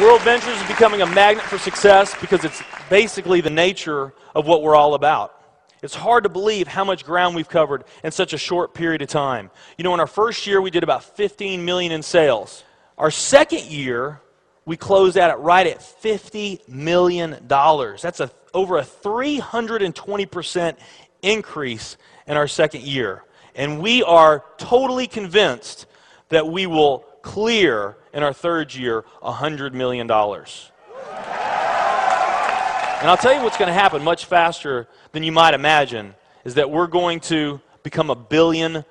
World Ventures is becoming a magnet for success because it's basically the nature of what we're all about. It's hard to believe how much ground we've covered in such a short period of time. You know, in our first year, we did about 15 million in sales. Our second year, we closed out at right at $50 million. That's over a 320% increase in our second year. And we are totally convinced that we will clear in our third year $100 million. And I'll tell you what's going to happen much faster than you might imagine is that we're going to become $1 billion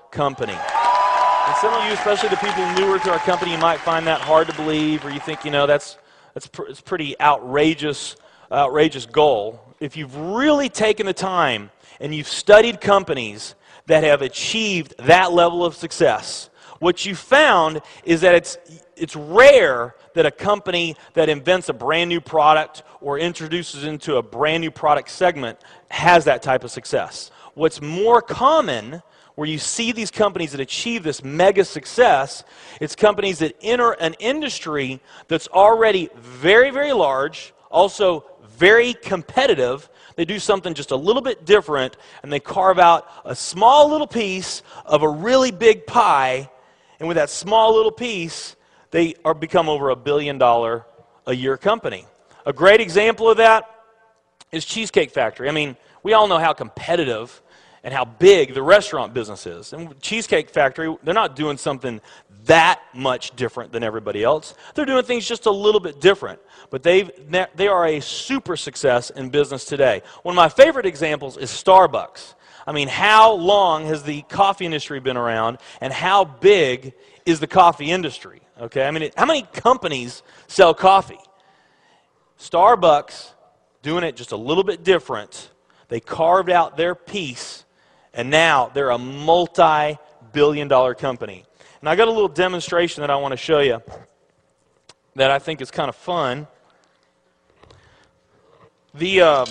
company. And some of you, especially the people newer to our company, you might find that hard to believe, or you think, you know, it's pretty outrageous goal. If you've really taken the time and you've studied companies that have achieved that level of success, what you found is that it's rare that a company that invents a brand new product or introduces into a brand new product segment has that type of success. What's more common, where you see these companies that achieve this mega success, it's companies that enter an industry that's already very, very large, also very competitive. They do something just a little bit different, and they carve out a small little piece of a really big pie. And with that small little piece, they become over $1 billion a year company. A great example of that is Cheesecake Factory. I mean, we all know how competitive and how big the restaurant business is. And Cheesecake Factory, they're not doing something that much different than everybody else. They're doing things just a little bit different. But they are a super success in business today. One of my favorite examples is Starbucks. I mean, how long has the coffee industry been around, and how big is the coffee industry? Okay, I mean, how many companies sell coffee? Starbucks, doing it just a little bit different, they carved out their piece, and now they're a multi-billion-dollar company. And I got a little demonstration that I want to show you that I think is kind of fun. The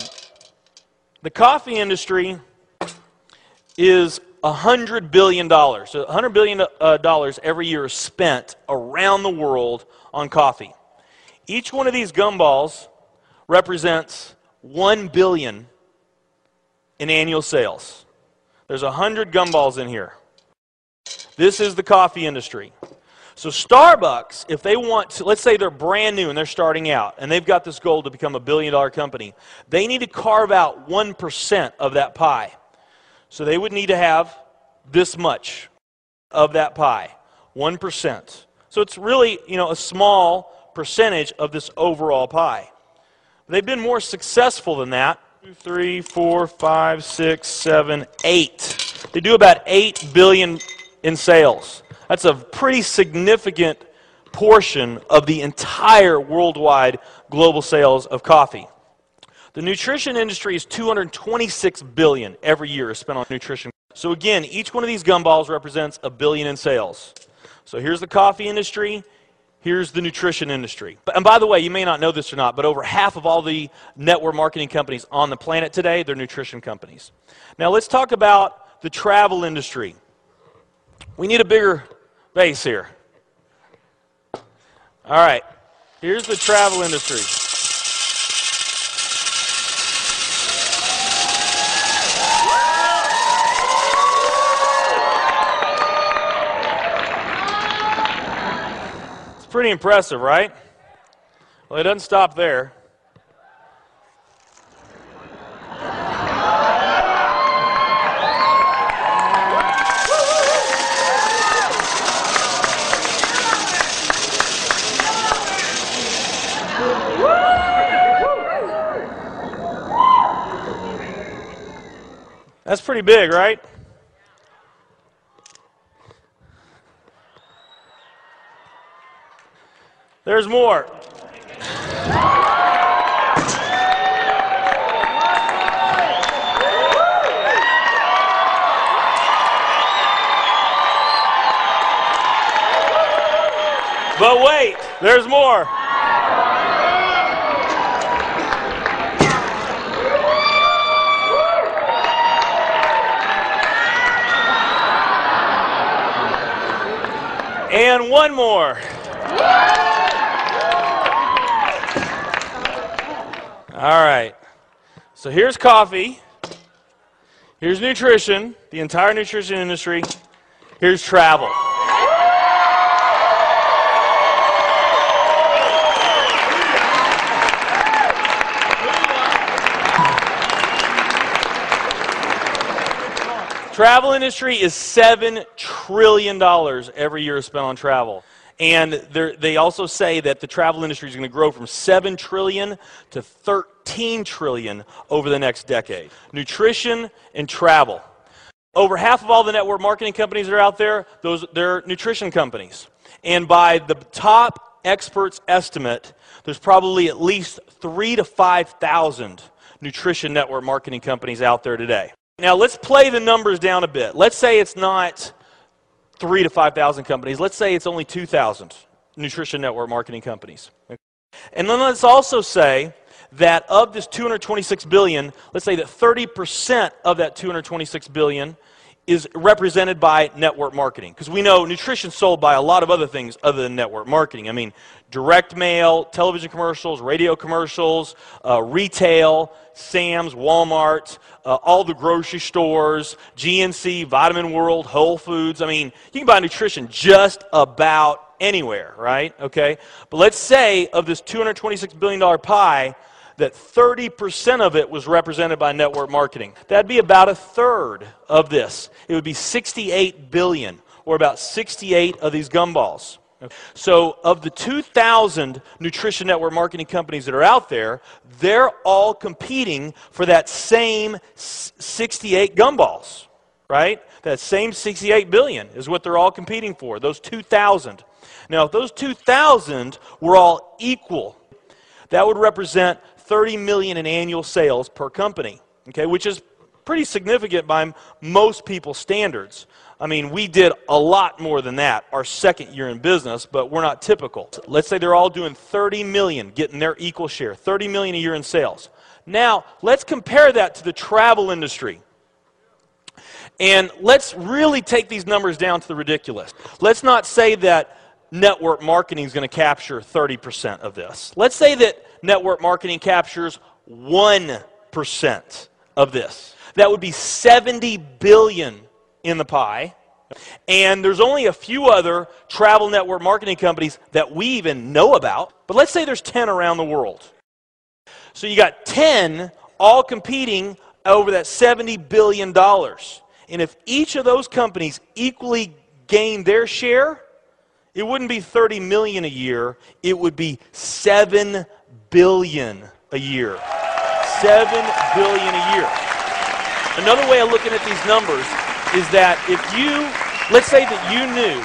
coffee industry is $100 billion. So $100 billion every year is spent around the world on coffee. Each one of these gumballs represents $1 billion in annual sales. There's 100 gumballs in here. This is the coffee industry. So Starbucks, if they want to, let's say they're brand new and they're starting out, and they've got this goal to become $1 billion company, they need to carve out 1% of that pie. So they would need to have this much of that pie, 1%. So it's really, you know, a small percentage of this overall pie. They've been more successful than that. 2, 3, 4, 5, 6, 7, 8. They do about $8 billion in sales. That's a pretty significant portion of the entire worldwide global sales of coffee. The nutrition industry is $226 billion every year is spent on nutrition. So again, each one of these gumballs represents $1 billion in sales. So here's the coffee industry, here's the nutrition industry. And by the way, you may not know this or not, but over half of all the network marketing companies on the planet today, they're nutrition companies. Now let's talk about the travel industry. We need a bigger base here. All right, here's the travel industry. Pretty impressive, right? Well, it doesn't stop there. That's pretty big, right? There's more. But wait, there's more. And one more. All right. So here's coffee. Here's nutrition, the entire nutrition industry. Here's travel. Travel industry is $7 trillion every year spent on travel. And they also say that the travel industry is going to grow from $7 trillion to $13 trillion over the next decade. Nutrition and travel. Over half of all the network marketing companies that are out there, they're nutrition companies. And by the top experts' estimate, there's probably at least 3,000 to 5,000 nutrition network marketing companies out there today. Now let's play the numbers down a bit. Let's say it's not 3,000 to 5,000 companies. Let's say it's only 2,000 nutrition network marketing companies. And then let's also say that of this $226 billion, let's say that 30% of that $226 billion is represented by network marketing. Because we know nutrition's sold by a lot of other things other than network marketing. I mean, direct mail, television commercials, radio commercials, retail, Sam's, Walmart, all the grocery stores, GNC, Vitamin World, Whole Foods. I mean, you can buy nutrition just about anywhere, right? Okay? But let's say of this $226 billion pie, that 30% of it was represented by network marketing. That'd be about a third of this. It would be 68 billion, or about 68 of these gumballs. So of the 2,000 nutrition network marketing companies that are out there, they're all competing for that same 68 gumballs, right? That same 68 billion is what they're all competing for, those 2,000. Now, if those 2,000 were all equal, that would represent 30 million in annual sales per company, okay, which is pretty significant by most people's standards. I mean, we did a lot more than that our second year in business, but we're not typical. Let's say they're all doing 30 million, getting their equal share, 30 million a year in sales. Now, let's compare that to the travel industry. And let's really take these numbers down to the ridiculous. Let's not say that network marketing is going to capture 30% of this. Let's say that network marketing captures 1% of this. That would be 70 billion in the pie. And there's only a few other travel network marketing companies that we even know about. But let's say there's 10 around the world. So you got 10 all competing over that $70 billion. And if each of those companies equally gain their share, it wouldn't be 30 million a year, it would be 7 billion a year. 7 billion a year. Another way of looking at these numbers is that if you, let's say that you knew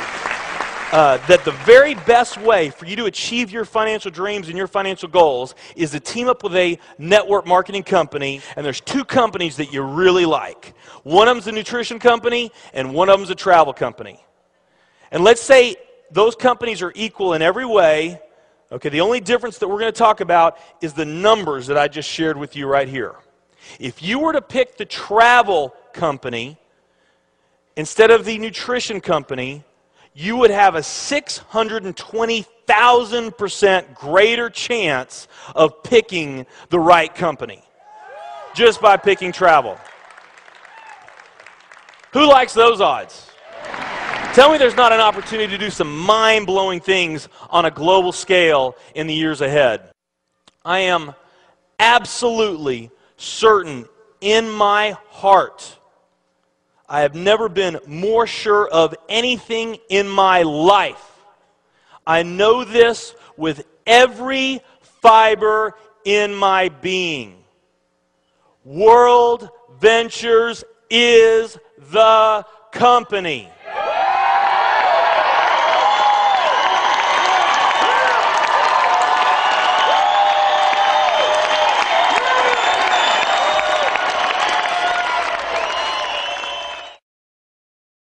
that the very best way for you to achieve your financial dreams and your financial goals is to team up with a network marketing company, and there's two companies that you really like. One of them's a nutrition company, and one of them's a travel company. And let's say those companies are equal in every way. Okay, the only difference that we're going to talk about is the numbers that I just shared with you right here. If you were to pick the travel company instead of the nutrition company, you would have a 620,000% greater chance of picking the right company just by picking travel. Who likes those odds? Tell me there's not an opportunity to do some mind-blowing things on a global scale in the years ahead. I am absolutely certain in my heart, I have never been more sure of anything in my life. I know this with every fiber in my being. World Ventures is the company.